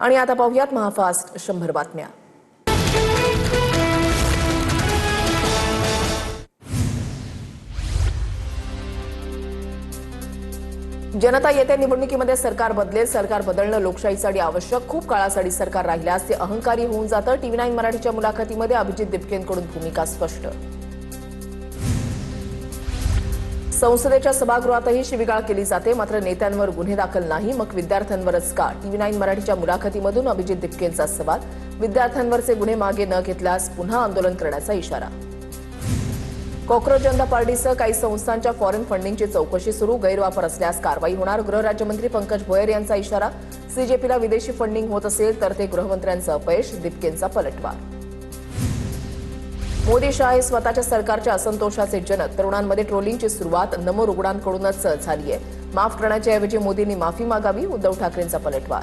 आणि आता पाहूयात महाफास्ट 100 बातम्या। जनता येत्या निवडणुकीमध्ये सरकार बदलेल, सरकार बदलणं लोकशाहीसाठी आवश्यक, खूप काळासाठी सरकार राहिल्यास ते अहंकारी होऊन जातं। TV9 मराठीच्या मुलाखतीमध्ये अभिजित दिपकेंकडून भूमिका स्पष्ट। संसदेच्या सभागृहातही शिवीगाळ केली जाते, मात्र नेत्यांवर गुन्हे दाखल नाही, मग विद्यार्थ्यांवरच का? TV9 मराठीच्या मुलाखतीमधून अभिजित दिपकेंचा सवाल। विद्यार्थ्यांवरचे गुन्हे मागे न घेतल्यास पुन्हा आंदोलन करण्याचा इशारा। कॉकरोच जनता पार्टीसह काही संस्थांच्या फॉरेन फंडिंगची चौकशी सुरू, गैरवापर असल्यास कारवाई होणार। गृहराज्यमंत्री पंकज भोयर यांचा इशारा। CJPला विदेशी फंडिंग होत असेल तर ते गृहमंत्र्यांचं अपयश, दिपकेंचा पलटवार। मोदी शाह हे स्वतःच्या सरकारच्या असंतोषाचे जनक, तरुणांमध्ये ट्रोलिंगची सुरुवात नमो रुग्णांकडूनच झाली आहे। माफ करण्याच्या ऐवजी मोदींनी माफी मागावी, उद्धव ठाकरेंचा पलटवार।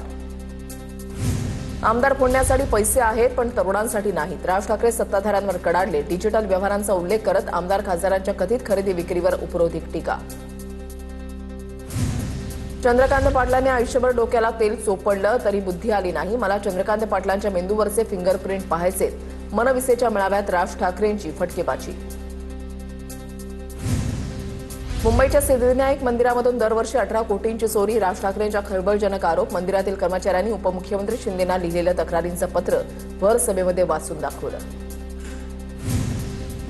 आमदार फोडण्यासाठी पैसे आहेत पण तरुणांसाठी नाहीत, राज ठाकरे सत्ताधाऱ्यांवर कडाडले। डिजिटल व्यवहारांचा उल्लेख करत आमदार खासदारांच्या कथित खरेदी विक्रीवर उपरोधिक टीका। चंद्रकांत पाटलांनी आयुष्यभर डोक्याला तेल चोपडलं तरी बुद्धी आली नाही, मला चंद्रकांत पाटलांच्या मेंदूवरचे फिंगरप्रिंट पाहायचे। मनविसेच्या मेळाव्यात राज ठाकरेंची फटकेबाजी। मुंबईच्या सिद्धिविनायक मंदिरामधून दरवर्षी 18 कोटींची चोरी, राज ठाकरेंच्या खळबळजनक आरोप। मंदिरातील कर्मचाऱ्यांनी उपमुख्यमंत्री शिंदेंना लिहिलेलं तक्रारींचं पत्र भर सभेमध्ये वाचून दाखवलं।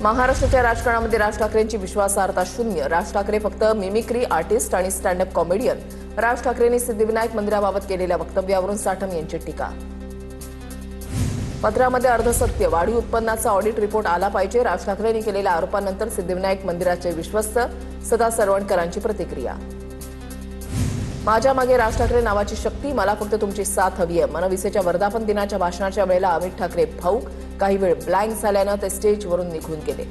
महाराष्ट्राच्या राजकारणामध्ये राज ठाकरेंची विश्वासार्हता शून्य, राज ठाकरे फक्त मिमिक्री आर्टिस्ट आणि स्टँडअप कॉमेडियन। राज ठाकरेंनी सिद्धिविनायक मंदिराबाबत केलेल्या वक्तव्यावरून साठम यांची टीका। पत्रामध्ये अर्धसत्य, वाढीव उत्पन्नाचा ऑडिट रिपोर्ट आला पाहिजे, राज ठाकरेंनी केलेल्या आरोपांनंतर सिद्धिविनायक मंदिराचे विश्वस्त सदा सरवणकरांची प्रतिक्रिया। माझ्या मागे राज ठाकरे नावाची शक्ती, मला फक्त तुमची साथ हवी आहे। मनविसेच्या वर्धापन दिनाच्या भाषणाच्या वेळेला अमित ठाकरे भाऊक, काही वेळ ब्लँक झाल्यानं ते स्टेजवरून निघून गेले।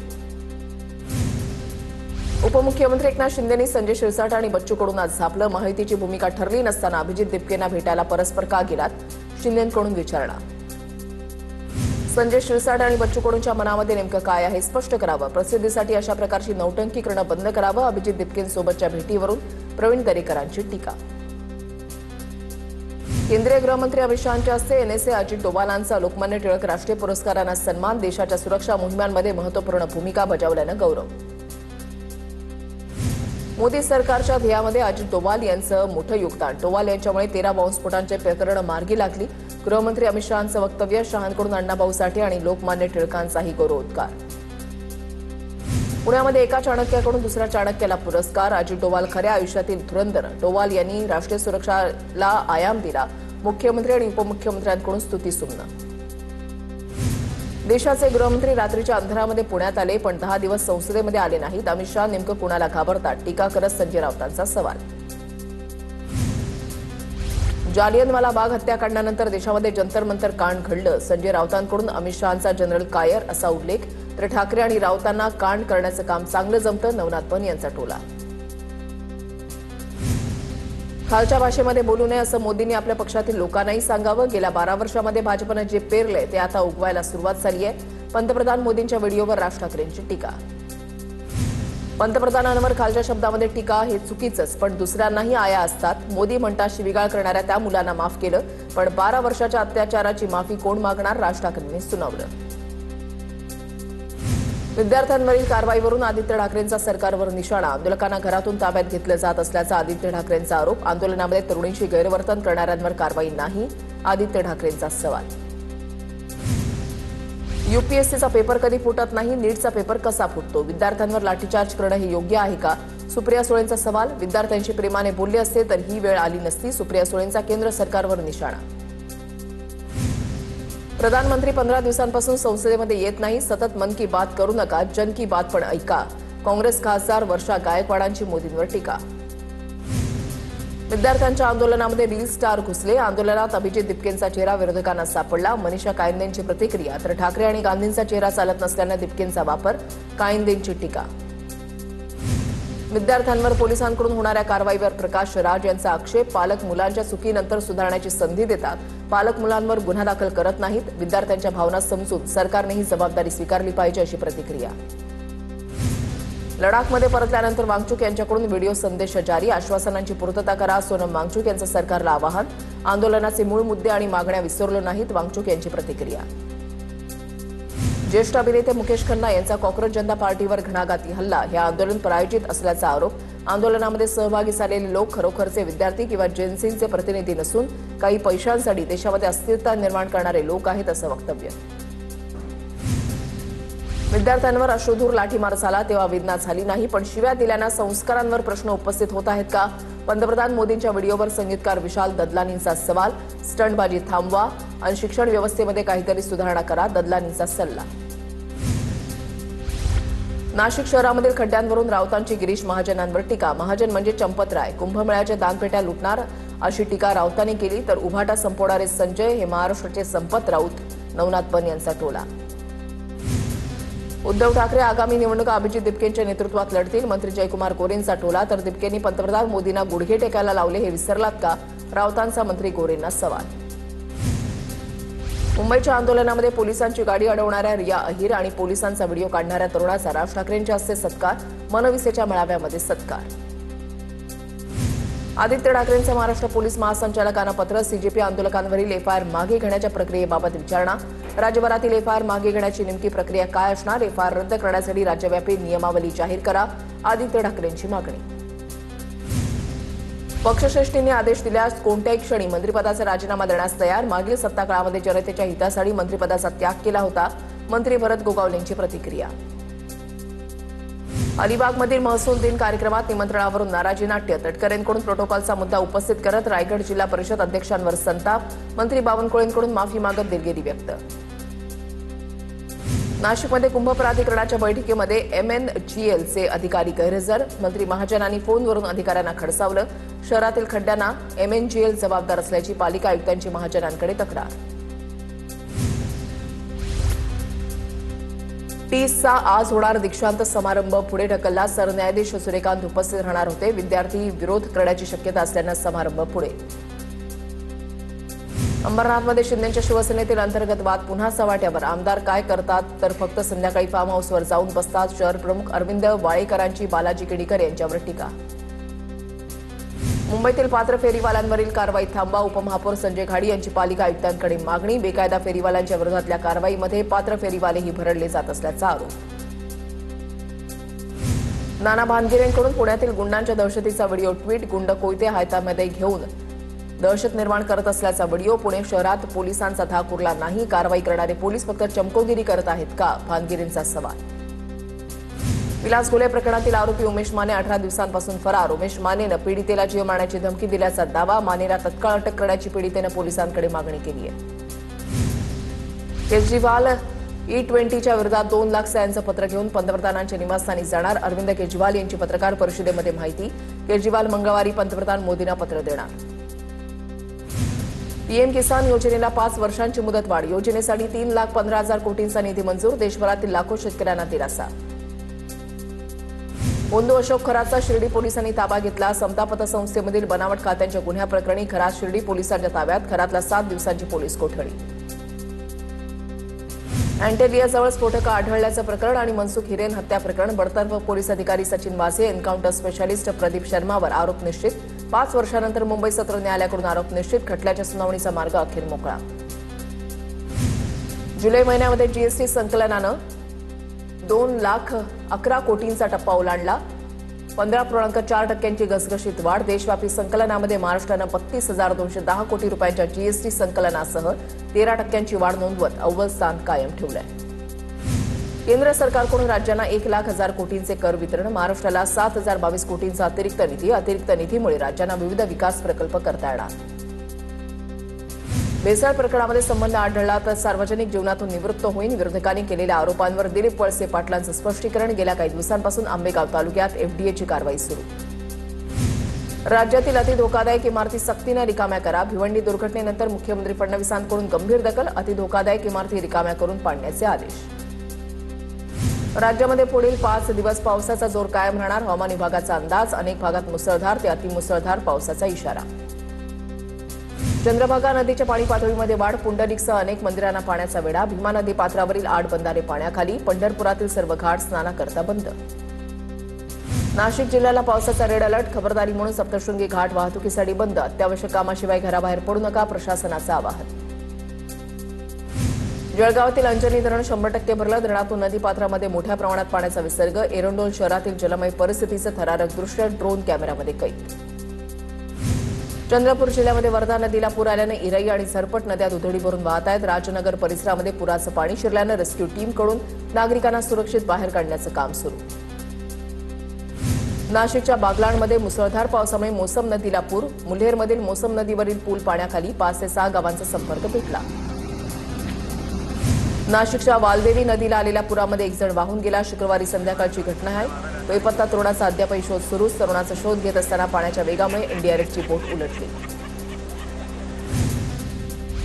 उपमुख्यमंत्री एकनाथ शिंदेंनी संजय शिरसाट आणि बच्चू कडूंना झापलं, माहितीची भूमिका ठरली नसताना अभिजित दिपकेंना भेटायला परस्पर का गेलात? शिंदेंकडून विचारणा। संजय शिरसाट आणि बच्चू कडूंच्या मनामध्ये नेमकं काय आहे स्पष्ट करावं, प्रसिद्धीसाठी अशा प्रकारची नौटंकी करणं बंद करावं। अभिजित दिपकेंसोबतच्या भेटीवरून प्रवीण दरेकरांची टीका। केंद्रीय गृहमंत्री अमित शहांच्या हस्ते NSA अजित डोवालांचा लोकमान्य टिळक राष्ट्रीय पुरस्कारांना सन्मान, देशाच्या सुरक्षा मोहिमांमध्ये महत्त्वपूर्ण भूमिका बजावल्यानं गौरव। मोदी सरकारच्या ध्येयामध्ये अजित डोवाल यांचं मोठं योगदान, डोवाल यांच्यामुळे 13 बॉम्बस्फोटांचे प्रकरण मार्गी लागली। गृहमंत्री अमित शहांचं वक्तव्य, शहांकडून अण्णाभाऊ साठे आणि लोकमान्य टिळकांचाही गौरवोद्गार। पुण्यामध्ये एका चाणक्याकडून दुसऱ्या चाणक्याला पुरस्कार, अजित डोवाल खऱ्या आयुष्यातील धुरंधर, डोवाल यांनी राष्ट्रीय सुरक्षेला आयाम दिला, मुख्यमंत्री आणि उपमुख्यमंत्र्यांकडून स्तुतीसुमनं। देशाचे गृहमंत्री रात्रीच्या अंधारामध्ये पुण्यात आले पण 10 दिवस संसदेमध्ये आले नाहीत, अमित शहा नेमकं कुणाला घाबरतात? टीका करत संजय राऊतांचा सवाल। जालियनवाला बाग हत्याकांडानंतर देशामध्ये जंतर मंतर कांड घडलं, संजय राऊतांकडून अमित शहांचा जनरल कायर असा उल्लेख, तर ठाकरे आणि राऊतांना कांड करण्याचं काम चांगलं जमतं, नवनाथ पण यांचा टोला। खालच्या भाषेमध्ये बोलू नये असं मोदींनी आपल्या पक्षातील लोकांनाही सांगावं, गेल्या 12 वर्षामध्ये भाजपनं जे पेरलंय ते आता उगवायला सुरुवात झाली आहे। पंतप्रधान मोदींच्या व्हिडिओवर राज ठाकरेंची टीका। पंतप्रधानांवर खालच्या शब्दामध्ये टीका हे चुकीचंच, पण दुसऱ्यांनाही आया असतात। मोदी म्हणतात शिवीगाळ करणाऱ्या त्या मुलांना माफ केलं, पण 12 वर्षाच्या अत्याचाराची माफी कोण मागणार? राज ठाकरेंनी सुनावलं। विद्यार्थ्यांवरील कारवाईवरून आदित्य ठाकरेंचा सरकारवर निशाणा, आंदोलकांना घरातून ताब्यात घेतलं जात असल्याचा आदित्य ठाकरेंचा आरोप। आंदोलनामध्ये तरुणींशी गैरवर्तन करणाऱ्यांवर कारवाई नाही, आदित्य ठाकरेंचा सवाल। UPSCचा पेपर कधी फुटत नाही, नीटचा पेपर कसा फुटतो? विद्यार्थ्यांवर लाठीचार्ज करणं हे योग्य आहे का? सुप्रिया सुळेंचा सवाल। विद्यार्थ्यांशी प्रेमाने बोलले असते तर ही वेळ आली नसती, सुप्रिया सुळेंचा केंद्र सरकारवर निशाणा। प्रधानमंत्री 15 दिवसांपासून संसदेमध्ये येत नाही, सतत मन की बात करू नका, जन की बात पण ऐका। काँग्रेस खासदार वर्षा गायकवाडांची मोदींवर टीका। विद्यार्थ्यांच्या आंदोलनामध्ये रील स्टार घुसले, आंदोलनात अभिजित दिपकेंचा चेहरा विरोधकांना सापडला, मनीषा कायंदेंची प्रतिक्रिया, तर ठाकरे आणि गांधींचा चेहरा चालत नसल्यानं दिपकेंचा वापर, कायंदेंची टीका। विद्यार्थ्यांवर पोलिसांकडून होणाऱ्या कारवाईवर प्रकाश राज यांचा आक्षेप, पालक मुलांच्या चुकीनंतर सुधारण्याची संधी देतात, पालक मुलांवर गुन्हा दाखल करत नाहीत, विद्यार्थ्यांच्या भावना समजून सरकारने ही जबाबदारी स्वीकारली पाहिजे अशी प्रतिक्रिया। लडाखमध्ये परतल्यानंतर वांगचुक यांच्याकडून व्हिडिओ संदेश जारी. आश्वासनांची पूर्तता करा, सोनम वांगचुक यांचं सरकारला आवाहन. आंदोलनाचे मूळ मुद्दे आणि मागण्या विसरलो नाहीत, वांगचुक यांची प्रतिक्रिया. ज्येष्ठ अभिनेते मुकेश खन्ना यांचा कॉक्रोच जनता पार्टीवर घणाघाती हल्ला. हे आंदोलन प्रायोजित असल्याचा आरोप. आंदोलनामध्ये सहभागी झालेले लोक खरोखरचे विद्यार्थी किंवा जेनसीचे प्रतिनिधी नसून काही पैशांसाठी देशामध्ये अस्थिरता निर्माण करणारे लोक आहेत, असं वक्तव्य. विद्यार्थ्यांवर अश्रुधूर लाठीमार झाला तेव्हा वेदना झाली नाही, पण शिव्या दिल्यानं संस्कारांवर प्रश्न उपस्थित होत आहेत का? पंतप्रधान मोदींच्या व्हिडिओवर संगीतकार विशाल ददलानींचा सवाल. स्टंटबाजी थांबवा आणि शिक्षण व्यवस्थेमध्ये काहीतरी सुधारणा करा, ददलानींचा सल्ला. नाशिक शहरामधील खड्ड्यांवरून राऊतांची गिरीश महाजनांवर टीका. महाजन म्हणजे चंपतराय, कुंभमेळ्याच्या दानपेट्या लुटणार अशी टीका राऊतांनी केली. तर उभाटा संपवणारे संजय हे महाराष्ट्राचे संपत राऊत, नवनाथ बन यांचा टोला. उद्धव ठाकरे आगामी निवडणुका अभिजित दिपकेंच्या नेतृत्वात लढतील, मंत्री जयकुमार गोरेंचा टोला. तर दिपकेंनी पंतप्रधान मोदींना गुडघे टेकायला लावले हे विसरलात का, राऊतांचा मंत्री गोरेंना सवाल. मुंबईच्या आंदोलनामध्ये पोलिसांची गाडी अडवणाऱ्या रिया अहिर आणि पोलिसांचा व्हिडिओ काढणाऱ्या तरुणाचा राज ठाकरेंच्या हस्ते सत्कार. मनविसेच्या मेळाव्यामध्ये सत्कार. आदित्य ठाकरेंचं महाराष्ट्र पोलीस महासंचालकांना पत्र. सीजेपी आंदोलकांवरील एफआयआर मागे घेण्याच्या प्रक्रियेबाबत विचारणा. राज्यभरातील एफआयआर मागे घेण्याची नेमकी प्रक्रिया काय असणार? एफआयआर रद्द करण्यासाठी राज्यव्यापी नियमावली जाहीर करा, आदित्य ठाकरेंची मागणी. पक्षश्रेष्ठींनी आदेश दिल्यास कोणत्याही क्षणी मंत्रिपदाचा राजीनामा देण्यास तयार. मागील सत्ताकाळामध्ये जनतेच्या हितासाठी मंत्रिपदाचा त्याग केला होता, मंत्री भरत गोगावलेंची प्रतिक्रिया. अलिबागमधील महसूल दिन कार्यक्रमात निमंत्रणावरून नाराजी नाट्य. तटकरेंकडून प्रोटोकॉलचा मुद्दा उपस्थित करत रायगड जिल्हा परिषद अध्यक्षांवर संताप. मंत्री बावनकुळेंकडून माफी मागत दिलगिरी व्यक्त. नाशिकमध्ये कुंभ प्राधिकरणाच्या बैठकीमध्ये MNGLचे अधिकारी गैरहजर. मंत्री महाजनांनी फोनवरून अधिकाऱ्यांना खडसावलं. शहरातील खड्ड्यांना MNGL जबाबदार असल्याची पालिका आयुक्तांची महाजनांकडे तक्रार. टीसचा आज होणार दीक्षांत समारंभ पुढे ढकलला. सरन्यायाधीश सूर्यकांत उपस्थित राहणार होते. विद्यार्थी विरोध करण्याची शक्यता असल्यानं समारंभ पुढे. अंबरनाथमध्ये शिंदेच्या शिवसेनेतील अंतर्गत वाद पुन्हा सवाट्यावर. आमदार काय करतात तर फक्त संध्याकाळी फार्म हाऊसवर जाऊन बसतात. शहर प्रमुख अरविंद वाळेकरांची बालाजी केडीकर यांच्यावर टीका. मुंबईतील पात्र फेरीवाल्यांवरील कारवाई थांबवा. उपमहापौर संजय घाडी यांची पालिका आयुक्तांकडे मागणी. बेकायदा फेरीवाल्यांच्या विरोधातल्या कारवाईमध्ये पात्र फेरीवालेही भरडले जात असल्याचा आरोप. नाना भानगिरेंकडून पुण्यातील गुंडांच्या दहशतीचा व्हिडिओ ट्विट. गुंड कोयते हातामध्ये घेऊन दहशत निर्माण करत असल्याचा व्हिडिओ. पुणे शहरात पोलिसांचा धाक उरला नाही. कारवाई करणारे पोलीस फक्त चमकोगिरी करत आहेत का, भानगिरेंचा सवाल. विलास गुले प्रकरणातील आरोपी उमेश माने 18 दिवसांपासून फरार. उमेश मानेनं पीडितेला जीव मारण्याची धमकी दिल्याचा दावा. मानेला तत्काळ अटक करण्याची पीडितेनं पोलिसांकडे मागणी केली आहे. केजरीवाल E20च्या विरोधात 2 लाख सह्यांचं पत्र घेऊन पंतप्रधानांच्या निवासस्थानी जाणार. अरविंद केजरीवाल यांची पत्रकार परिषदेमध्ये माहिती. केजरीवाल मंगळवारी पंतप्रधान मोदींना पत्र देणार. पीएम किसान योजनेला 5 वर्षांची मुदतवाढ. योजनेसाठी 3,15,000 कोटींचा निधी मंजूर. देशभरातील लाखो शेतकऱ्यांना दिलासा. बोंधू अशोक खरातचा शिर्डी पोलिसांनी ताबा घेतला. समता पतसंस्थेमधील बनावट खात्यांच्या गुन्ह्याप्रकरणी खरात शिर्डी पोलिसांच्या ताब्यात. खरातला 7 दिवसांची पोलीस कोठडी. अँटेलियाजवळ स्फोटकं आढळल्याचं प्रकरण आणि मनसुख हिरेन हत्या प्रकरण. बडतर्फ पोलीस अधिकारी सचिन वाझे, एन्काउंटर स्पेशालिस्ट प्रदीप शर्मावर आरोप निश्चित. 5 वर्षानंतर मुंबई सत्र न्यायालयाकडून आरोप निश्चित. खटल्याच्या सुनावणीचा मार्ग अखेर मोकळा. जुलै महिन्यामध्ये जीएसटी संकलनानं 2,11 कोटींचा टप्पा ओलांडला. 15.4% घसघशीत वाढ. देशव्यापी संकलनामध्ये महाराष्ट्रानं 32,210 कोटी रुपयांच्या जीएसटी संकलनासह 13% वाढ नोंदवत अव्वल स्थान कायम ठेवलंय. केंद्र सरकारकडून राज्यांना 1,00,000 कोटींचे कर वितरण. महाराष्ट्राला 7,022 कोटींचा अतिरिक्त निधी. अतिरिक्त निधीमुळे राज्यांना विविध विकास प्रकल्प करता येणार. भेसळ प्रकरणामध्ये संबंध आढळला तर सार्वजनिक जीवनातून निवृत्त होईन. विरोधकांनी केलेल्या आरोपांवर दिलीप वळसे पाटलांचं स्पष्टीकरण. गेल्या काही दिवसांपासून आंबेगाव तालुक्यात एफडीएची कारवाई सुरू. राज्यातील अतिधोकादायक इमारती सक्तीनं रिकाम्या करा. भिवंडी दुर्घटनेनंतर मुख्यमंत्री फडणवीसांकडून गंभीर दखल. अतिधोकादायक इमारती रिकाम्या करून पाडण्याचे आदेश. राज्यामध्ये पुढील 5 दिवस पावसाचा जोर कायम राहणार. हवामान विभागाचा अंदाज. अनेक भागात मुसळधार ते अतिमुसळधार पावसाचा इशारा. चंद्रभागा नदीच्या पाणी पातळीमध्ये वाढ. पुंडलिकसह अनेक मंदिरांना पाण्याचा वेढा. भीमा नदी पात्रावरील 8 बंधारे पाण्याखाली. पंढरपुरातील सर्व घाट स्नानाकरता बंद. नाशिक जिल्ह्याला पावसाचा रेड अलर्ट. खबरदारी म्हणून सप्तशृंगी घाट वाहतुकीसाठी बंद. अत्यावश्यक कामाशिवाय घराबाहेर पडू नका, प्रशासनाचं आवाहन. जळगावातील अंजनी धरण 100% भरलं. धरणातून नदीपात्रामध्ये मोठ्या प्रमाणात पाण्याचा विसर्ग. एरंडोल शहरातील जलमय परिस्थितीचं थरारक दृश्य ड्रोन कॅमेऱ्यामध्ये कैद. चंद्रपूर जिल्ह्यामध्ये वर्धा नदीला पूर आल्यानं इराई आणि झरपट नद्या दुथडी भरून वाहत आहेत. राजनगर परिसरामध्ये पुराचं पाणी शिरल्यानं रेस्क्यू टीमकडून नागरिकांना सुरक्षित बाहेर काढण्याचं काम सुरू. नाशिकच्या बागलाणमध्ये मुसळधार पावसामुळे मोसम नदीला पूर. मुल्हेरमधील मोसम नदीवरील पूल पाण्याखाली. 5 ते 6 गावांचा संपर्क तुटला. नाशिकच्या वालदेवी नदीला आलेल्या पुरामध्ये एक जण वाहून गेला. शुक्रवारी संध्याकाळची घटना आहे. बेपत्ता तरुणाचा अद्यापही शोध सुरूच. तरुणाचा शोध घेत असताना पाण्याच्या वेगामुळे एनडीआरएफची बोट उलटली.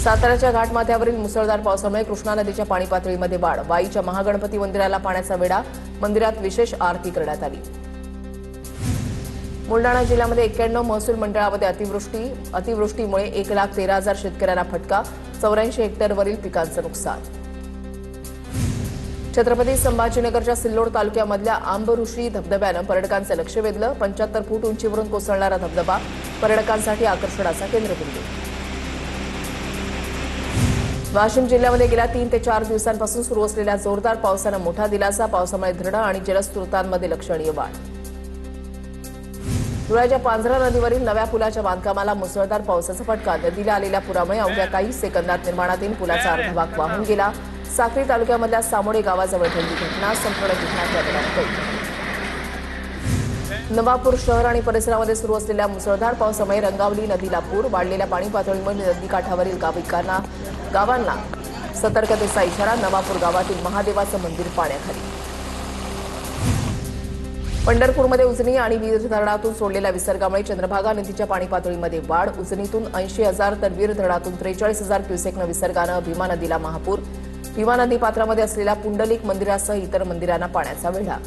साताऱ्याच्या घाटमाथ्यावरील मुसळधार पावसामुळे कृष्णा नदीच्या पाणी पातळीमध्ये वाढ. वाईच्या महागणपती मंदिराला पाण्याचा वेढा. मंदिरात विशेष आरती करण्यात आली. बुलडाणा जिल्ह्यामध्ये 91 महसूल मंडळामध्ये अतिवृष्टीमुळे 1,13,000 शेतकऱ्यांना फटका. 84 हेक्टरवरील पिकांचं नुकसान. छत्रपती संभाजीनगरच्या सिल्लोड तालुक्यामधल्या आंबऋषी धबधब्यानं पर्यटकांचं लक्ष वेधलं. 75 फूट उंचीवरून कोसळणारा धबधबा पर्यटकांसाठी आकर्षणाचा केंद्रबिंदू. वाशिम जिल्ह्यामध्ये गेल्या 3 ते 4 दिवसांपासून सुरू असलेल्या जोरदार पावसानं मोठा दिलासा. पावसामुळे धरणं आणि जलस्रोतांमध्ये लक्षणीय वाढ. धुळ्याच्या पांझरा नदीवरील नव्या पुलाच्या बांधकामाला मुसळधार पावसाचा फटका. नदीला आलेल्या पुरामुळे अवघ्या काही सेकंदात निर्माणाधीन पुलाचा अर्धा भाग वाहून गेला. साक्री तालुक्यामधल्या सामोडे गावाजवळ घडली घटना. संपूर्ण घटनाक्रम. नवापूर शहर आणि परिसरामध्ये सुरू असलेल्या मुसळधार पावसामुळे रंगावली नदीला पूर. वाढलेल्या पाणी पातळीमुळे नदीकाठावरील गावांना सतर्कतेचा इशारा. नवापूर गावातील महादेवाचं मंदिर पाण्याखाली. पंढरपूरमध्ये उजनी आणि वीर धरणातून सोडलेल्या विसर्गामुळे चंद्रभागा नदीच्या पाणी पातळीमध्ये वाढ. उजनीतून 80,000 तर वीर धरणातून 43,000 क्युसेकनं विसर्गानं भीमा नदीला महापूर. भीमा नदी पात्रामध्ये असलेल्या पुंडलिक मंदिरासह इतर मंदिरांना पाण्याचा वेढा.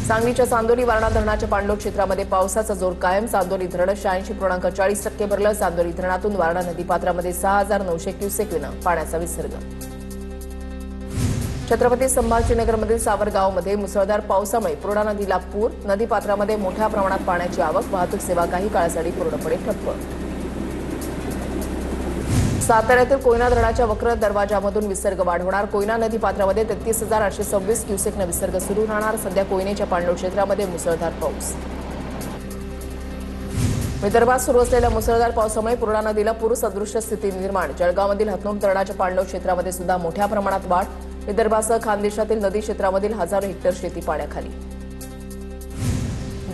सांगलीच्या चांदोली वारणा धरणाच्या पाणलोट क्षेत्रामध्ये पावसाचा जोर कायम. चांदोली धरण 86.40% भरलं. चांदोली धरणातून वारणा नदीपात्रामध्ये 6,900 क्युसेकनं पाण्याचा विसर्ग. छत्रपती संभाजीनगरमधील सावरगावमध्ये मुसळधार पावसामुळे पूर्णा नदीला पूर. नदीपात्रामध्ये मोठ्या प्रमाणात पाण्याची आवक. वाहतूक सेवा काही काळासाठी पूर्णपणे ठप्प. साताऱ्यातील कोयना धरणाच्या वक्र दरवाजामधून विसर्ग वाढवणार. कोयना नदीपात्रामध्ये 33,826 क्युसेकनं विसर्ग सुरू राहणार. सध्या कोयनेच्या पाणलोट क्षेत्रामध्ये मुसळधार पाऊस. विदर्भात सुरू असलेल्या मुसळधार पावसामुळे पूर्णा नदीला पूरसदृश स्थिती निर्माण. जळगावमधील हतनूर धरणाच्या पाणलोट क्षेत्रामध्ये सुद्धा मोठ्या प्रमाणात वाढ. विदर्भासह खानदेशातील नदी क्षेत्रामधील हजारो हेक्टर शेती पाण्याखाली.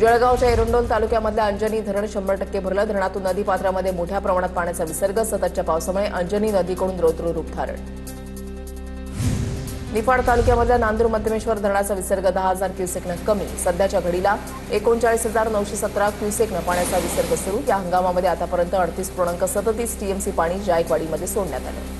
जळगावच्या एरंडोल तालुक्यामधल्या अंजनी धरण 100% भरलं. धरणातून नदीपात्रामध्ये मोठ्या प्रमाणात पाण्याचा विसर्ग. सततच्या पावसामुळे अंजनी नदीकडून रौद्र रूप धारण. निफाड तालुक्यामधल्या नांदूर मध्यमेश्वर धरणाचा विसर्ग 10,000 क्युसेकनं कमी. सध्याच्या घडीला 39,917 क्युसेकनं पाण्याचा विसर्ग सुरू. या हंगामामध्ये आतापर्यंत 38.37 टीएमसी पाणी जायकवाडीमध्ये सोडण्यात आलं.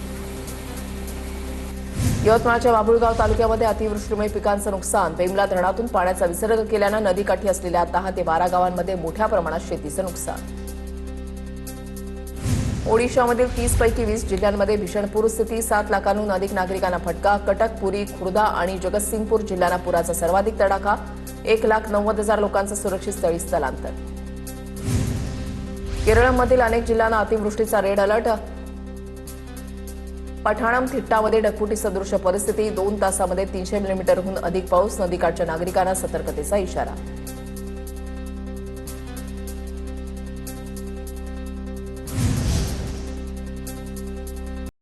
यवतमाळच्या बाभुळगाव तालुक्यामध्ये अतिवृष्टीमुळे पिकांचं नुकसान. वेमला धरणातून पाण्याचा विसर्ग केल्यानं नदीकाठी असलेल्या 10 ते 12 गावांमध्ये मोठ्या प्रमाणात शेतीचं नुकसान. ओडिशामधील 30 पैकी 20 जिल्ह्यांमध्ये भीषण पूरस्थिती. 7 लाखांहून अधिक नागरिकांना फटका. कटक, पुरी, खुर्दा आणि जगतसिंगपूर जिल्ह्यांना पुराचा सर्वाधिक तडाखा. 1,90,000 लोकांचं सुरक्षित स्थळी स्थलांतर. केरळमधील अनेक जिल्ह्यांना अतिवृष्टीचा रेड अलर्ट. पठाणमथिट्टामध्ये ढगफुटी सदृश परिस्थिती. 2 तासामध्ये 300 मिलीमीटरहून अधिक पाऊस. नदीकाठच्या नागरिकांना सतर्कतेचा इशारा.